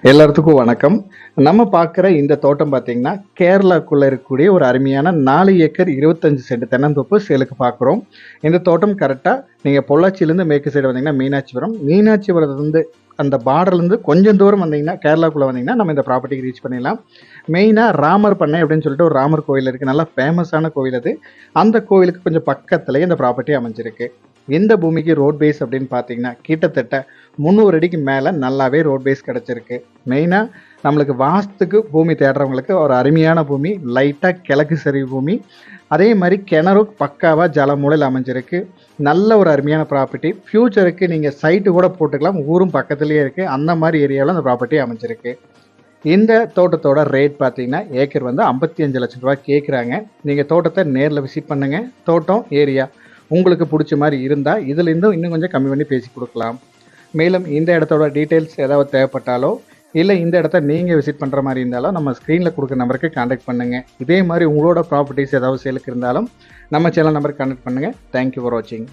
எல்லாத்துக்கும் வணக்கம். நம்ம பார்க்குற இந்த தோட்டம் பார்த்தீங்கன்னா, கேரளாக்குள்ள இருக்கக்கூடிய ஒரு அருமையான 4 ஏக்கர் 25 சென்ட் தென்னந்தோப்பு சேலுக்கு பார்க்குறோம். இந்த தோட்டம் கரெக்ட்டா நீங்க பொள்ளாச்சியிலேருந்து மேற்கு சைடு வந்தீங்கன்னா மீனாட்சிபுரம். மீனாட்சிபுரத்துலேருந்து அந்த பார்டர்லேருந்து கொஞ்சம் தூரம் வந்தீங்கன்னா, கேரளாக்குள்ள வந்தீங்கன்னா, நம்ம இந்த ப்ராப்பர்ட்டிக்கு ரீச் பண்ணிடலாம். மெயினா ராமர் பண்ணை அப்படின்னு சொல்லிட்டு ஒரு ராமர் கோவில் இருக்கு. நல்லா ஃபேமஸான கோவில் அது. அந்த கோவிலுக்கு கொஞ்சம் பக்கத்திலேயே இந்த ப்ராப்பர்ட்டி அமைஞ்சிருக்கு. இந்த பூமிக்கு ரோட் பேஸ் அப்படின்னு பார்த்தீங்கன்னா, கிட்டத்தட்ட 300 அடிக்கு மேலே நல்லாவே ரோட் பேஸ் கிடச்சிருக்கு. மெயினாக நம்மளுக்கு வாஸ்துக்கு பூமி தேடுறவங்களுக்கு ஒரு அருமையான பூமி, லைட்டாக கிழக்கு சரிவு பூமி. அதே மாதிரி கிணறு பக்காவாக ஜலமூலையில் அமைஞ்சிருக்கு. நல்ல ஒரு அருமையான ப்ராப்பர்ட்டி. ஃப்யூச்சருக்கு நீங்கள் சைட்டு கூட போட்டுக்கலாம், ஊரும் பக்கத்துலேயே இருக்குது. அந்த மாதிரி ஏரியாவில் அந்த ப்ராப்பர்ட்டி அமைஞ்சிருக்கு. இந்த தோட்டத்தோட ரேட் பார்த்தீங்கன்னா, ஏக்கர் வந்து 55 லட்சம் ரூபா கேட்குறாங்க. நீங்கள் தோட்டத்தை நேரில் விசிட் பண்ணுங்கள். தோட்டம் ஏரியா உங்களுக்கு பிடிச்ச மாதிரி இருந்தால் இதுலேருந்து இன்னும் கொஞ்சம் கம்மி பண்ணி பேசி கொடுக்கலாம். மேலும் இந்த இடத்தோட டீட்டெயில்ஸ் ஏதாவது தேவைப்பட்டாலோ, இல்லை இந்த இடத்த நீங்கள் விசிட் பண்ணுற மாதிரி இருந்தாலும் நம்ம ஸ்க்ரீனில் கொடுக்குற நம்பருக்கு கான்டாக்ட் பண்ணுங்கள். இதே மாதிரி உங்களோட ப்ராப்பர்ட்டிஸ் ஏதாவது சேலுக்கு இருந்தாலும் நம்ம சேனல் நம்பருக்கு கான்டாக்ட் பண்ணுங்கள். தேங்க்யூ ஃபார் வாட்சிங்.